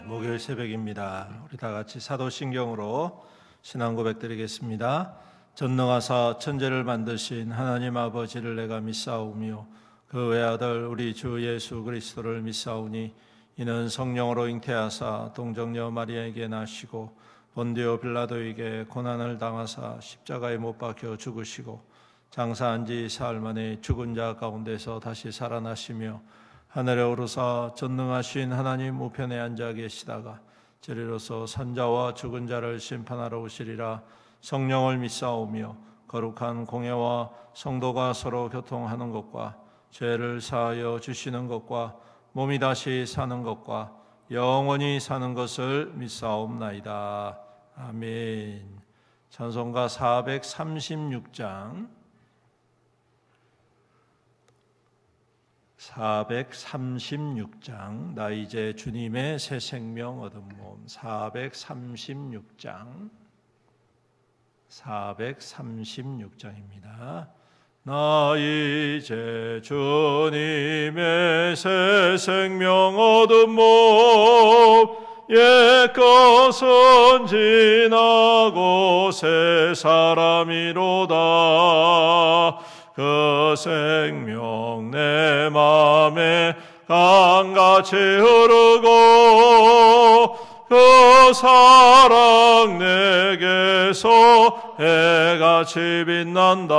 목요일 새벽입니다. 우리 다 같이 사도신경으로 신앙 고백 드리겠습니다. 전능하사 천지를 만드신 하나님 아버지를 내가 믿사오며 그 외아들 우리 주 예수 그리스도를 믿사오니 이는 성령으로 잉태하사 동정녀 마리아에게 나시고 본디오 빌라도에게 고난을 당하사 십자가에 못 박혀 죽으시고 장사한 지 사흘 만에 죽은 자 가운데서 다시 살아나시며 하늘에 오르사 전능하신 하나님 우편에 앉아 계시다가 저리로서 산자와 죽은 자를 심판하러 오시리라. 성령을 믿사오며 거룩한 공예와 성도가 서로 교통하는 것과 죄를 사하여 주시는 것과 몸이 다시 사는 것과 영원히 사는 것을 믿사옵나이다. 아멘. 찬송가 436장 436장 나 이제 주님의 새 생명 얻은 몸 436장입니다. 나 이제 주님의 새 생명 얻은 몸 옛것은 지나고 새 사람이로다. 그 생명 내 맘에 강같이 흐르고 그 사랑 내게서 해같이 빛난다.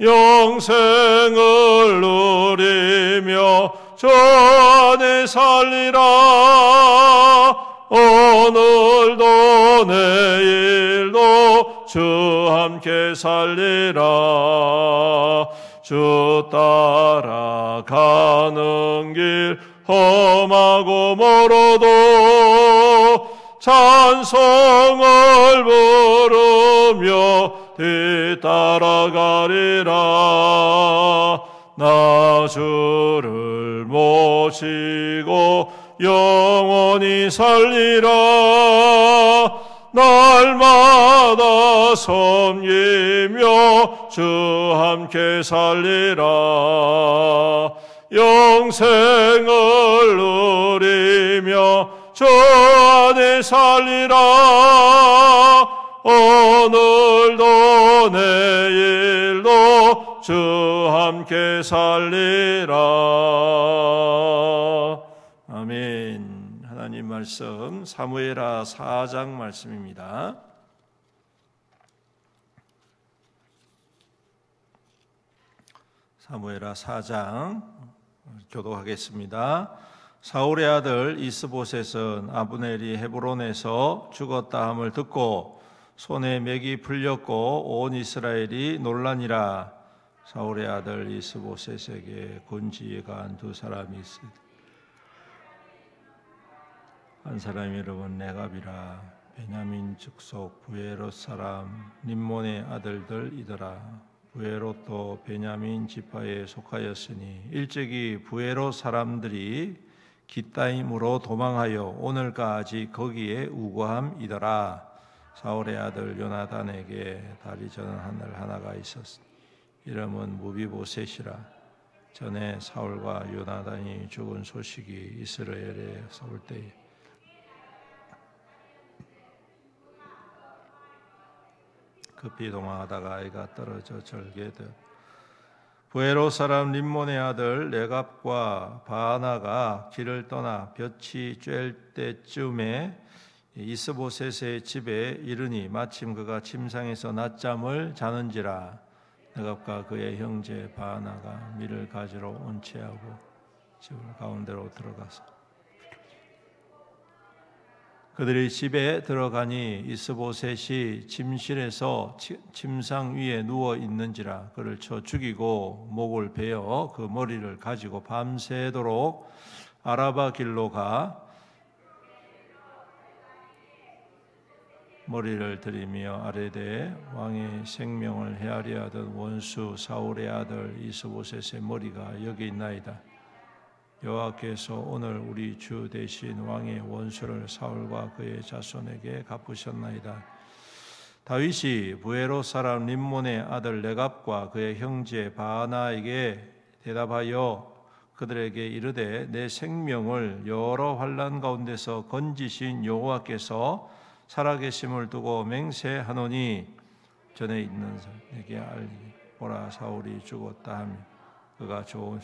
영생을 누리며 주 안에 살리라. 오늘도 내일도 주 함께 살리라. 주 따라가는 길 험하고 멀어도 찬송을 부르며 뒤따라가리라. 나 주를 모시고 영원히 살리라. 날마다 섬기며 주 함께 살리라. 영생을 누리며 주 안에 살리라. 오늘도 내일도 주 함께 살리라. 아멘. 하나님 말씀 사무엘하 4장 말씀입니다. 사무엘하 4장 교독하겠습니다. 사울의 아들 이스보셋은 아브넬이 헤브론에서 죽었다 함을 듣고 손에 맥이 풀렸고 온 이스라엘이 놀라니라. 사울의 아들 이스보셋에게 군지휘관 두 사람이 있으되 한 사람이 이름은 레갑이라 베냐민 직속 부에롯 사람 림몬의 아들들이더라. 부에롯도 베냐민 지파에 속하였으니 일찍이 부에롯 사람들이 깃다임으로 도망하여 오늘까지 거기에 우거함이더라. 사울의 아들 요나단에게 다리 저는 하늘 하나가 있었으니 이름은 무비보셋이라. 전에 사울과 요나단이 죽은 소식이 이스라엘에 올 때에 급히 도망하다가 아이가 떨어져 절게 되어 부에롯 사람 림몬의 아들 레갑과 바나가 길을 떠나 볕이 쬐을 때쯤에 이스보셋의 집에 이르니 마침 그가 침상에서 낮잠을 자는지라. 레갑과 그의 형제 바나가 밀을 가지러 온채하고 집 가운데로 들어가서 그들이 집에 들어가니 이스보셋이 침실에서 침상 위에 누워 있는지라. 그를 쳐 죽이고 목을 베어 그 머리를 가지고 밤새도록 아라바 길로 가 머리를 들이며 아뢰되 왕의 생명을 헤아려 하던 원수 사울의 아들 이스보셋의 머리가 여기 있나이다. 여호와께서 오늘 우리 주 대신 왕의 원수를 사울과 그의 자손에게 갚으셨나이다. 다윗이 부에롯 사람 림몬의 아들 레갑과 그의 형제 바나에게 대답하여 그들에게 이르되 내 생명을 여러 환난 가운데서 건지신 여호와께서 살아계심을 두고 맹세하노니 전에 있는 내게 알리 보라 사울이 죽었다 하며 그가 좋은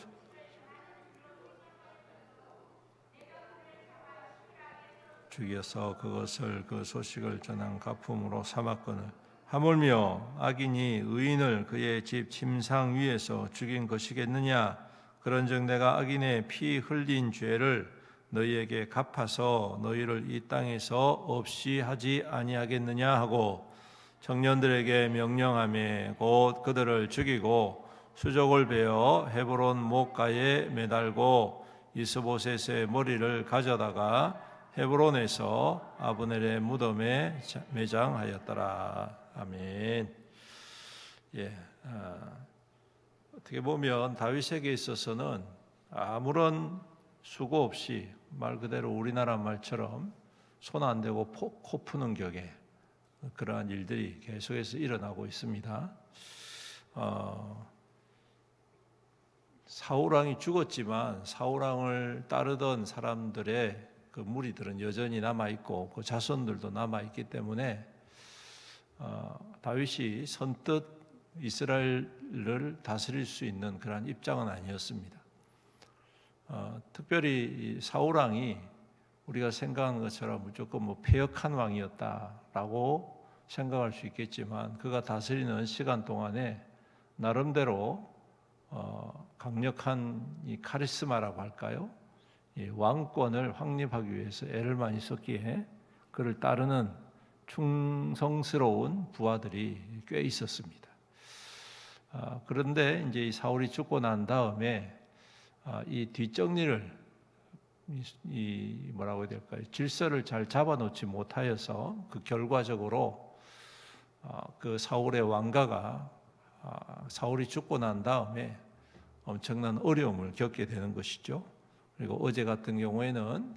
죽여서 그것을 그 소식을 전한 가품으로 삼았거늘 하물며 악인이 의인을 그의 집 침상 위에서 죽인 것이겠느냐 그런즉 내가 악인의 피 흘린 죄를 너희에게 갚아서 너희를 이 땅에서 없이 하지 아니하겠느냐 하고 청년들에게 명령하며 곧 그들을 죽이고 수족을 베어 헤브론 목가에 매달고 이스보셋의 머리를 가져다가 헤브론에서 아브넬의 무덤에 매장하였더라. 아멘. 어떻게 보면 다윗에게 있어서는 아무런 수고 없이 말 그대로 우리나라 말처럼 손 안 대고 코 푸는 격에 그러한 일들이 계속해서 일어나고 있습니다. 사울왕이 죽었지만 사울왕을 따르던 사람들의 그 무리들은 여전히 남아있고 그 자손들도 남아있기 때문에 다윗이 선뜻 이스라엘을 다스릴 수 있는 그런 입장은 아니었습니다. 특별히 사울왕이 우리가 생각하는 것처럼 무조건 패역한 왕이었다라고 생각할 수 있겠지만 그가 다스리는 시간 동안에 나름대로 강력한 이 카리스마라고 할까요? 왕권을 확립하기 위해서 애를 많이 썼기에 그를 따르는 충성스러운 부하들이 꽤 있었습니다. 그런데 이제 이 사울이 죽고 난 다음에 이 뒷정리를 뭐라고 해야 될까요? 질서를 잘 잡아놓지 못하여서 그 결과적으로 그 사울의 왕가가 사울이 죽고 난 다음에 엄청난 어려움을 겪게 되는 것이죠. 그리고 어제 같은 경우에는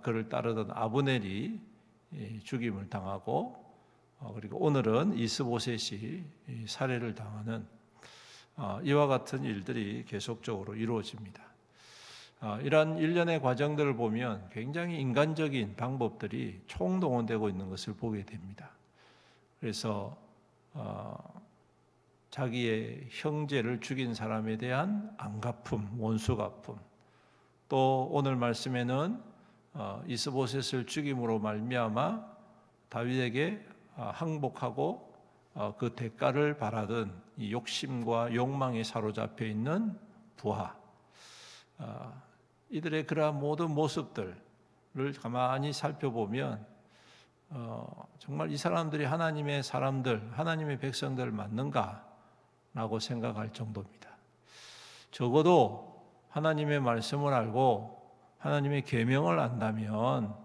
그를 따르던 아브넬이 죽임을 당하고 그리고 오늘은 이스보셋이 살해를 당하는 이와 같은 일들이 계속적으로 이루어집니다. 이러한 일련의 과정들을 보면 굉장히 인간적인 방법들이 총동원되고 있는 것을 보게 됩니다. 그래서 자기의 형제를 죽인 사람에 대한 안갚음, 원수갚음, 또 오늘 말씀에는 이스보셋을 죽임으로 말미암아 다윗에게 항복하고 그 대가를 바라던 이 욕심과 욕망에 사로잡혀 있는 부하, 이들의 그러한 모든 모습들을 가만히 살펴보면 정말 이 사람들이 하나님의 사람들, 하나님의 백성들 맞는가라고 생각할 정도입니다. 적어도 하나님의 말씀을 알고 하나님의 계명을 안다면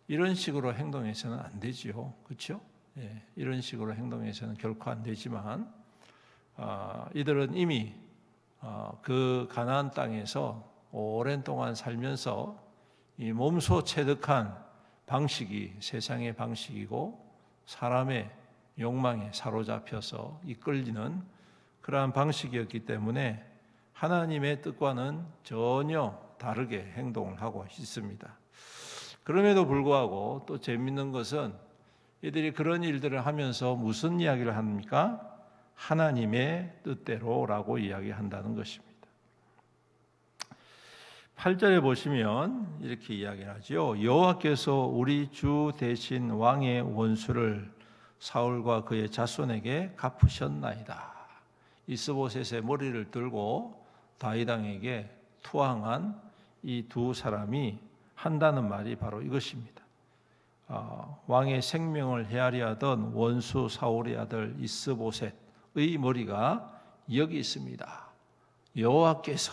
이런 식으로 행동해서는 안 되지요. 그렇죠? 이런 식으로 행동해서는 결코 안 되지만 이들은 이미 그 가나안 땅에서 오랜 동안 살면서 이 몸소 체득한 방식이 세상의 방식이고 사람의 욕망에 사로잡혀서 이끌리는 그러한 방식이었기 때문에 하나님의 뜻과는 전혀 다르게 행동을 하고 있습니다. 그럼에도 불구하고 또 재미있는 것은 이들이 그런 일들을 하면서 무슨 이야기를 합니까? 하나님의 뜻대로라고 이야기한다는 것입니다. 8절에 보시면 이렇게 이야기를 하죠. 여호와께서 우리 주 대신 왕의 원수를 사울과 그의 자손에게 갚으셨나이다. 이스보셋의 머리를 들고 다윗 왕에게 투항한 이 두 사람이 한다는 말이 바로 이것입니다. 왕의 생명을 헤아려 하던 원수 사울의 아들 이스보셋의 머리가 여기 있습니다. 여호와께서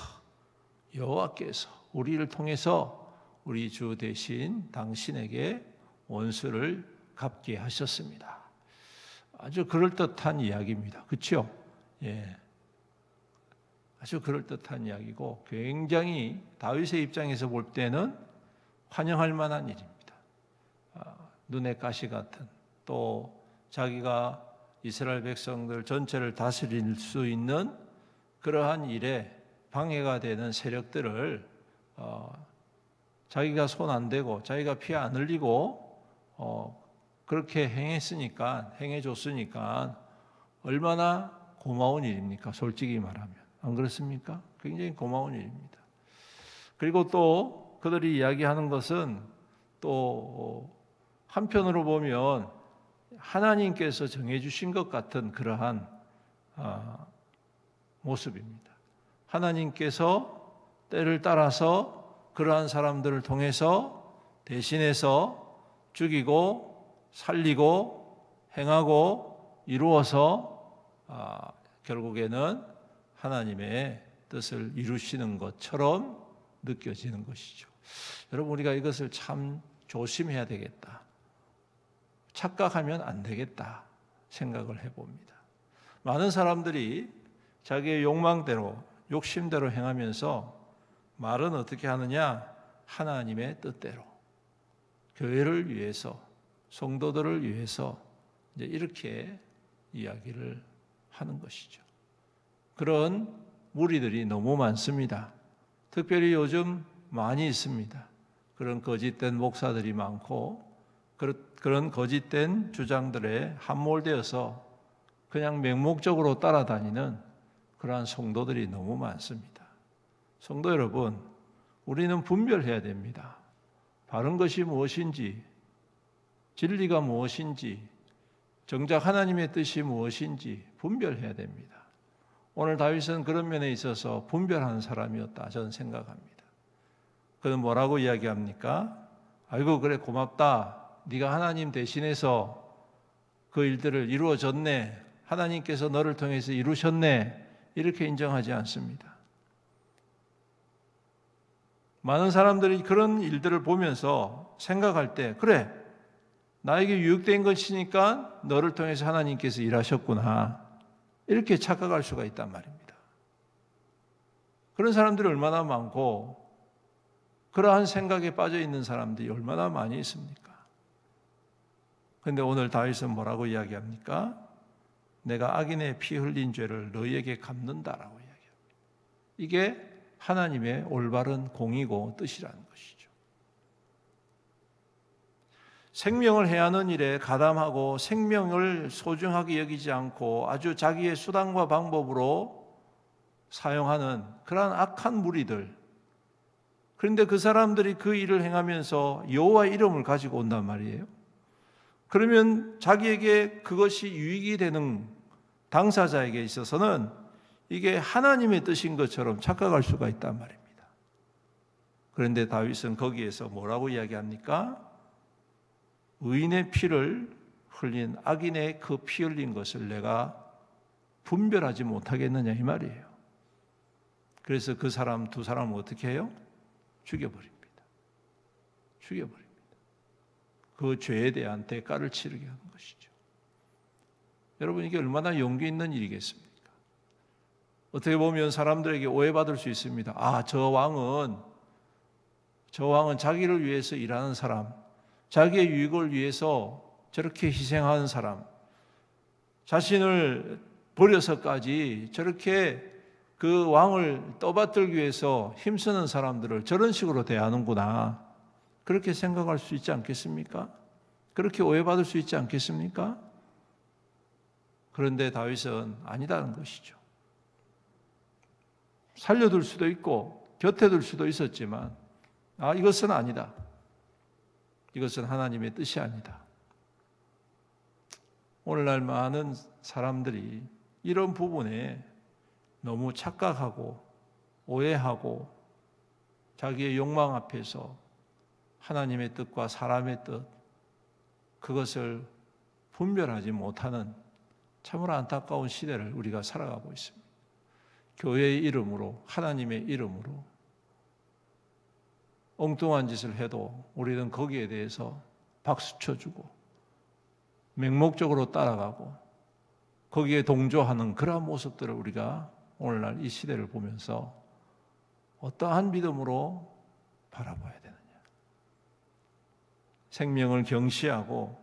우리를 통해서 우리 주 대신 당신에게 원수를 갚게 하셨습니다. 아주 그럴듯한 이야기입니다. 그렇죠? 아주 그럴듯한 이야기고 굉장히 다윗의 입장에서 볼 때는 환영할 만한 일입니다. 눈의 가시 같은, 또 자기가 이스라엘 백성들 전체를 다스릴 수 있는 그러한 일에 방해가 되는 세력들을 자기가 손 안 대고 자기가 피 안 흘리고 그렇게 행해줬으니까 얼마나 고마운 일입니까? 솔직히 말하면. 안 그렇습니까? 굉장히 고마운 일입니다. 그리고 또 그들이 이야기하는 것은 또 한편으로 보면 하나님께서 정해주신 것 같은 그러한 모습입니다. 하나님께서 때를 따라서 그러한 사람들을 통해서 대신해서 죽이고 살리고 행하고 이루어서 결국에는 하나님의 뜻을 이루시는 것처럼 느껴지는 것이죠. 여러분, 우리가 이것을 참 조심해야 되겠다. 착각하면 안 되겠다 생각을 해봅니다. 많은 사람들이 자기의 욕망대로 욕심대로 행하면서 말은 어떻게 하느냐? 하나님의 뜻대로 교회를 위해서 성도들을 위해서 이제 이렇게 이야기를 하는 것이죠. 그런 무리들이 너무 많습니다. 특별히 요즘 많이 있습니다. 그런 거짓된 목사들이 많고 그런 거짓된 주장들에 함몰되어서 그냥 맹목적으로 따라다니는 그러한 성도들이 너무 많습니다. 성도 여러분, 우리는 분별해야 됩니다. 바른 것이 무엇인지, 진리가 무엇인지, 정작 하나님의 뜻이 무엇인지 분별해야 됩니다. 오늘 다윗은 그런 면에 있어서 분별하는 사람이었다 저는 생각합니다. 그는 뭐라고 이야기합니까? 아이고 그래 고맙다. 네가 하나님 대신해서 그 일들을 이루어졌네. 하나님께서 너를 통해서 이루셨네. 이렇게 인정하지 않습니다. 많은 사람들이 그런 일들을 보면서 생각할 때 그래 나에게 유익된 것이니까 너를 통해서 하나님께서 일하셨구나 이렇게 착각할 수가 있단 말입니다. 그런 사람들이 얼마나 많고 그러한 생각에 빠져 있는 사람들이 얼마나 많이 있습니까? 그런데 오늘 다윗은 뭐라고 이야기합니까? 내가 악인의 피 흘린 죄를 너희에게 갚는다라고 이야기합니다. 이게 하나님의 올바른 공이고 뜻이라는 것이죠. 생명을 해하는 일에 가담하고 생명을 소중하게 여기지 않고 아주 자기의 수단과 방법으로 사용하는 그러한 악한 무리들. 그런데 그 사람들이 그 일을 행하면서 여호와의 이름을 가지고 온단 말이에요. 그러면 자기에게 그것이 유익이 되는 당사자에게 있어서는 이게 하나님의 뜻인 것처럼 착각할 수가 있단 말입니다. 그런데 다윗은 거기에서 뭐라고 이야기합니까? 의인의 피를 흘린 악인의 그 피 흘린 것을 내가 분별하지 못하겠느냐 이 말이에요. 그래서 그 사람 두 사람을 어떻게 해요? 죽여버립니다. 죽여버립니다. 그 죄에 대한 대가를 치르게 하는 것이죠. 여러분 이게 얼마나 용기 있는 일이겠습니까? 어떻게 보면 사람들에게 오해받을 수 있습니다. 저 왕은 자기를 위해서 일하는 사람, 자기의 유익을 위해서 저렇게 희생하는 사람, 자신을 버려서까지 저렇게 그 왕을 떠받들기 위해서 힘쓰는 사람들을 저런 식으로 대하는구나. 그렇게 생각할 수 있지 않겠습니까? 그렇게 오해받을 수 있지 않겠습니까? 그런데 다윗은 아니다는 것이죠. 살려둘 수도 있고 곁에 둘 수도 있었지만 이것은 아니다. 이것은 하나님의 뜻이 아니다. 오늘날 많은 사람들이 이런 부분에 너무 착각하고 오해하고 자기의 욕망 앞에서 하나님의 뜻과 사람의 뜻 그것을 분별하지 못하는 참으로 안타까운 시대를 우리가 살아가고 있습니다. 교회의 이름으로 하나님의 이름으로 엉뚱한 짓을 해도 우리는 거기에 대해서 박수 쳐주고 맹목적으로 따라가고 거기에 동조하는 그러한 모습들을 우리가 오늘날 이 시대를 보면서 어떠한 믿음으로 바라봐야 되느냐. 생명을 경시하고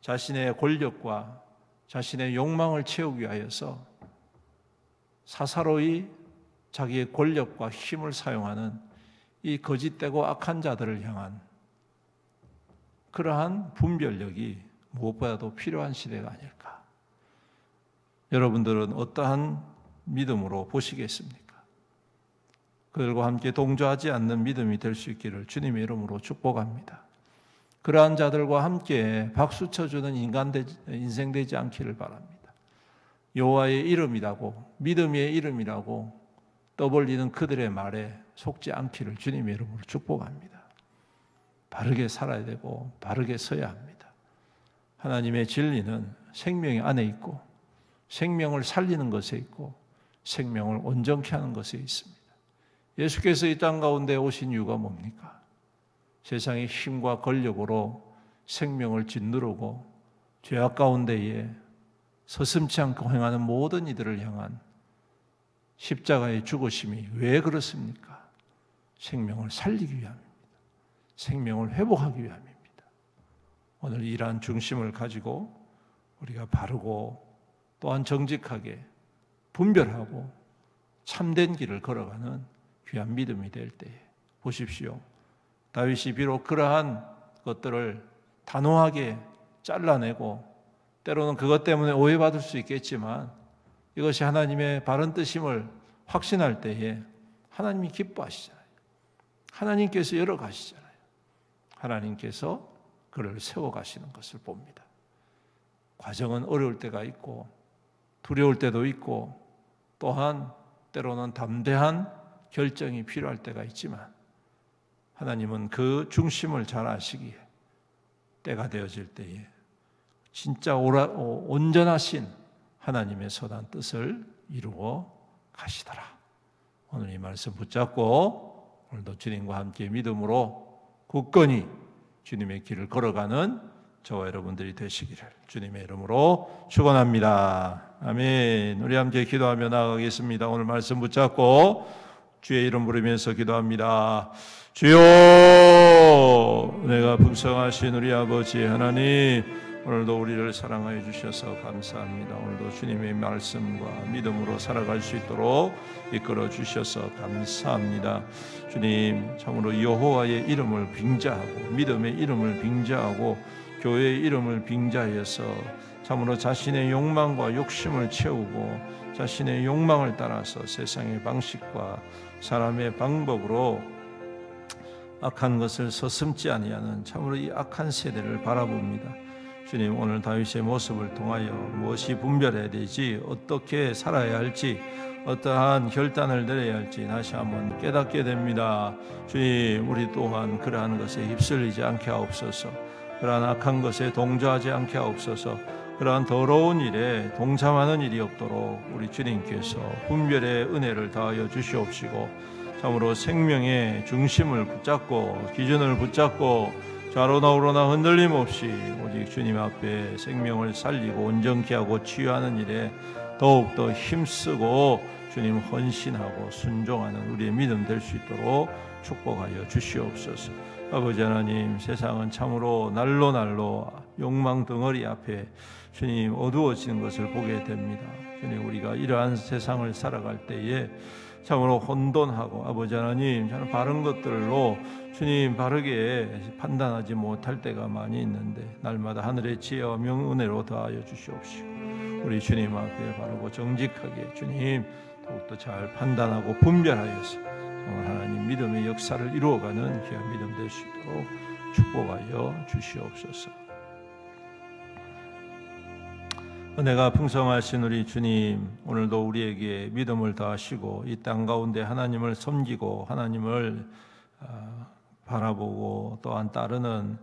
자신의 권력과 자신의 욕망을 채우기 위하여서 사사로이 자기의 권력과 힘을 사용하는 이 거짓되고 악한 자들을 향한 그러한 분별력이 무엇보다도 필요한 시대가 아닐까. 여러분들은 어떠한 믿음으로 보시겠습니까? 그들과 함께 동조하지 않는 믿음이 될 수 있기를 주님의 이름으로 축복합니다. 그러한 자들과 함께 박수 쳐주는 인생 되지 않기를 바랍니다. 여호와의 이름이라고, 믿음의 이름이라고 떠벌리는 그들의 말에 속지 않기를 주님의 이름으로 축복합니다. 바르게 살아야 되고 바르게 서야 합니다. 하나님의 진리는 생명이 안에 있고 생명을 살리는 것에 있고 생명을 온전케 하는 것에 있습니다. 예수께서 이 땅 가운데 오신 이유가 뭡니까? 세상의 힘과 권력으로 생명을 짓누르고 죄악 가운데에 서슴지 않고 행하는 모든 이들을 향한 십자가의 죽으심이 왜 그렇습니까? 생명을 살리기 위함입니다. 생명을 회복하기 위함입니다. 오늘 이러한 중심을 가지고 우리가 바르고 또한 정직하게 분별하고 참된 길을 걸어가는 귀한 믿음이 될 때에 보십시오. 다윗이 비록 그러한 것들을 단호하게 잘라내고 때로는 그것 때문에 오해받을 수 있겠지만 이것이 하나님의 바른 뜻임을 확신할 때에 하나님이 기뻐하시잖아요. 하나님께서 열어가시잖아요. 하나님께서 그를 세워가시는 것을 봅니다. 과정은 어려울 때가 있고 두려울 때도 있고 또한 때로는 담대한 결정이 필요할 때가 있지만 하나님은 그 중심을 잘 아시기에 때가 되어질 때에 진짜 온전하신 하나님의 선한 뜻을 이루어 가시더라. 오늘 이 말씀 붙잡고 오늘도 주님과 함께 믿음으로 굳건히 주님의 길을 걸어가는 저와 여러분들이 되시기를 주님의 이름으로 축원합니다. 아멘. 우리 함께 기도하며 나아가겠습니다. 오늘 말씀 붙잡고 주의 이름 부르면서 기도합니다. 주여, 은혜가 풍성하신 우리 아버지 하나님, 오늘도 우리를 사랑하여 주셔서 감사합니다. 오늘도 주님의 말씀과 믿음으로 살아갈 수 있도록 이끌어 주셔서 감사합니다. 주님, 참으로 여호와의 이름을 빙자하고 믿음의 이름을 빙자하고 교회의 이름을 빙자해서 참으로 자신의 욕망과 욕심을 채우고 자신의 욕망을 따라서 세상의 방식과 사람의 방법으로 악한 것을 서슴지 아니하는 참으로 이 악한 세대를 바라봅니다. 주님, 오늘 다윗의 모습을 통하여 무엇이 분별해야 되지, 어떻게 살아야 할지, 어떠한 결단을 내려야 할지 다시 한번 깨닫게 됩니다. 주님, 우리 또한 그러한 것에 휩쓸리지 않게 하옵소서. 그러한 악한 것에 동조하지 않게 하옵소서. 그러한 더러운 일에 동참하는 일이 없도록 우리 주님께서 분별의 은혜를 다하여 주시옵시고 참으로 생명의 중심을 붙잡고 기준을 붙잡고 좌로나 우로나 흔들림 없이 오직 주님 앞에 생명을 살리고 온전케 하고 치유하는 일에 더욱더 힘쓰고 주님 헌신하고 순종하는 우리의 믿음 될 수 있도록 축복하여 주시옵소서. 아버지 하나님, 세상은 참으로 날로 욕망 덩어리 앞에 주님 어두워지는 것을 보게 됩니다. 주님, 우리가 이러한 세상을 살아갈 때에 참으로 혼돈하고 아버지 하나님, 저는 바른 것들로 주님 바르게 판단하지 못할 때가 많이 있는데 날마다 하늘의 지혜와 명은혜로 더하여 주시옵시고 우리 주님 앞에 바르고 정직하게 주님 더욱더 잘 판단하고 분별하여서 정말 하나님 믿음의 역사를 이루어가는 귀한 믿음 될 수 있도록 축복하여 주시옵소서. 은혜가 풍성하신 우리 주님, 오늘도 우리에게 믿음을 더하시고 이 땅 가운데 하나님을 섬기고 하나님을 바라보고 또한 따르는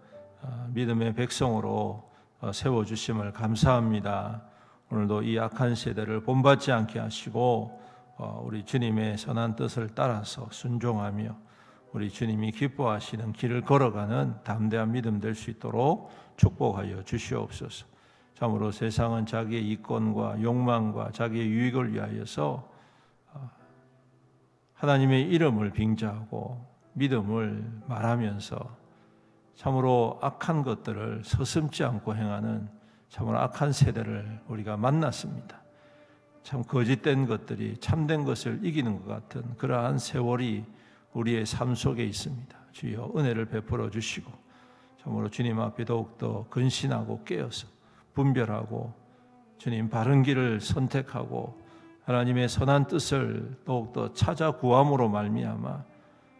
믿음의 백성으로 세워주심을 감사합니다. 오늘도 이 악한 세대를 본받지 않게 하시고 우리 주님의 선한 뜻을 따라서 순종하며 우리 주님이 기뻐하시는 길을 걸어가는 담대한 믿음 될 수 있도록 축복하여 주시옵소서. 참으로 세상은 자기의 이권과 욕망과 자기의 유익을 위하여서 하나님의 이름을 빙자하고 믿음을 말하면서 참으로 악한 것들을 서슴지 않고 행하는 참으로 악한 세대를 우리가 만났습니다. 참 거짓된 것들이 참된 것을 이기는 것 같은 그러한 세월이 우리의 삶 속에 있습니다. 주여 은혜를 베풀어 주시고 참으로 주님 앞에 더욱더 근신하고 깨어서 분별하고 주님 바른 길을 선택하고 하나님의 선한 뜻을 더욱더 찾아 구함으로 말미암아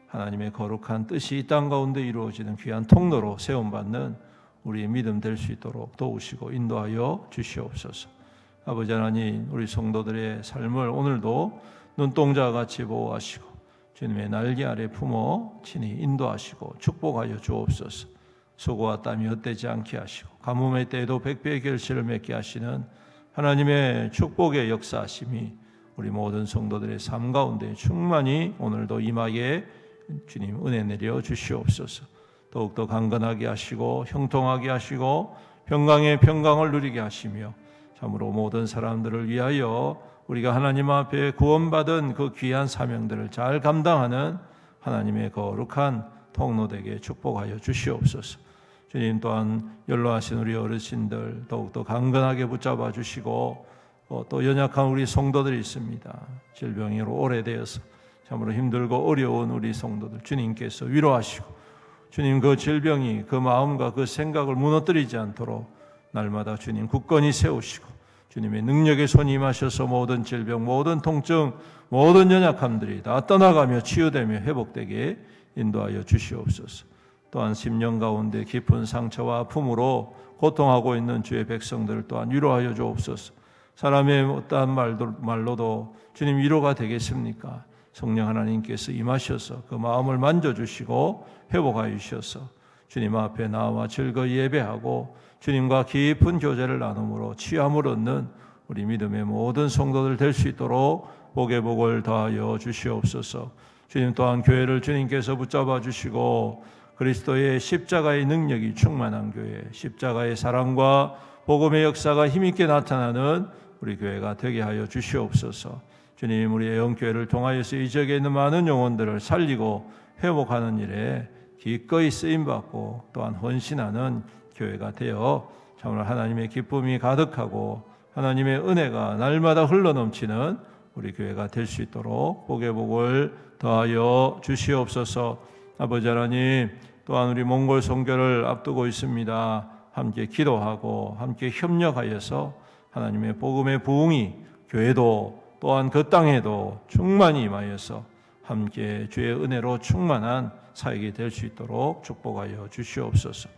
하나님의 거룩한 뜻이 이 땅 가운데 이루어지는 귀한 통로로 세움받는 우리의 믿음 될 수 있도록 도우시고 인도하여 주시옵소서. 아버지 하나님, 우리 성도들의 삶을 오늘도 눈동자와 같이 보호하시고 주님의 날개 아래 품어 친히 인도하시고 축복하여 주옵소서. 수고와 땀이 헛되지 않게 하시고 가뭄의 때에도 백배의 결실을 맺게 하시는 하나님의 축복의 역사하심이 우리 모든 성도들의 삶 가운데 충만히 오늘도 임하게 주님 은혜 내려 주시옵소서. 더욱더 강건하게 하시고 형통하게 하시고 평강의 평강을 누리게 하시며 참으로 모든 사람들을 위하여 우리가 하나님 앞에 구원받은 그 귀한 사명들을 잘 감당하는 하나님의 거룩한 통로 되게 축복하여 주시옵소서. 주님 또한 연로하신 우리 어르신들 더욱더 강건하게 붙잡아 주시고 또 연약한 우리 성도들이 있습니다. 질병으로 오래되어서 참으로 힘들고 어려운 우리 성도들 주님께서 위로하시고 주님 그 질병이 그 마음과 그 생각을 무너뜨리지 않도록 날마다 주님 굳건히 세우시고 주님의 능력의 손이 임하셔서 모든 질병, 모든 통증, 모든 연약함들이 다 떠나가며 치유되며 회복되게 인도하여 주시옵소서. 또한 심령 가운데 깊은 상처와 아픔으로 고통하고 있는 주의 백성들을 또한 위로하여 주옵소서. 사람의 어떠한 말로도 주님 위로가 되겠습니까? 성령 하나님께서 임하셔서 그 마음을 만져주시고 회복하여 주셔서 주님 앞에 나와 즐거이 예배하고 주님과 깊은 교제를 나눔으로 취함을 얻는 우리 믿음의 모든 성도들 될 수 있도록 복의 복을 더하여 주시옵소서. 주님 또한 교회를 주님께서 붙잡아 주시고 그리스도의 십자가의 능력이 충만한 교회, 십자가의 사랑과 복음의 역사가 힘있게 나타나는 우리 교회가 되게 하여 주시옵소서. 주님, 우리의 영교회를 통하여서 이 지역에 있는 많은 영혼들을 살리고 회복하는 일에 기꺼이 쓰임받고 또한 헌신하는 교회가 되어 참으로 하나님의 기쁨이 가득하고 하나님의 은혜가 날마다 흘러넘치는 우리 교회가 될 수 있도록 복의 복을 더하여 주시옵소서. 아버지 하나님, 또한 우리 몽골 선교를 앞두고 있습니다. 함께 기도하고 함께 협력하여서 하나님의 복음의 부흥이 교회도 또한 그 땅에도 충만히 임하여서 함께 주의 은혜로 충만한 사역이 될 수 있도록 축복하여 주시옵소서.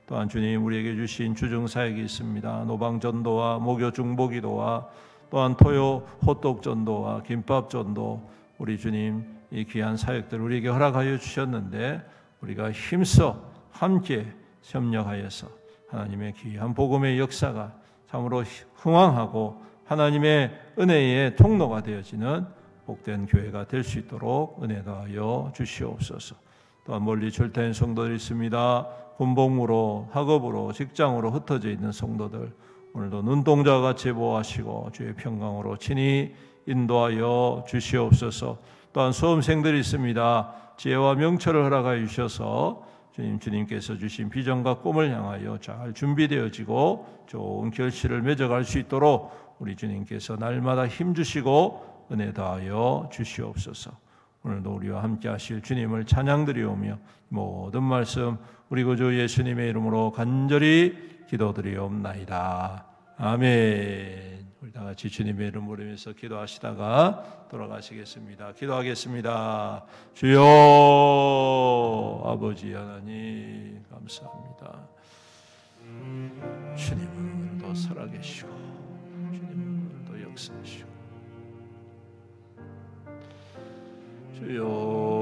또한 주님 우리에게 주신 주중 사역이 있습니다. 노방전도와 목요 중보기도와 또한 토요 호떡전도와 김밥전도 우리 주님 이 귀한 사역들 우리에게 허락하여 주셨는데 우리가 힘써 함께 협력하여서 하나님의 귀한 복음의 역사가 참으로 흥왕하고 하나님의 은혜의 통로가 되어지는 복된 교회가 될 수 있도록 은혜 더하여 주시옵소서. 또한 멀리 출퇴한 성도들이 있습니다. 군복무로 학업으로 직장으로 흩어져 있는 성도들 오늘도 눈동자와 같이 보호하시고 주의 평강으로 친히 인도하여 주시옵소서. 또한 수험생들이 있습니다. 지혜와 명철을 허락하여 주셔서 주님께서 주신 비전과 꿈을 향하여 잘 준비되어지고 좋은 결실을 맺어갈 수 있도록 우리 주님께서 날마다 힘주시고 은혜 다하여 주시옵소서. 오늘도 우리와 함께 하실 주님을 찬양드리오며 모든 말씀 우리 구주 예수님의 이름으로 간절히 기도드리옵나이다. 아멘. 우리 다 같이 주님의 이름 부르면서 기도하시다가 돌아가시겠습니다. 기도하겠습니다. 주여 아버지 하나님 감사합니다. 주님은 오늘도 살아계시고 주님은 오늘도 역사하시고 주여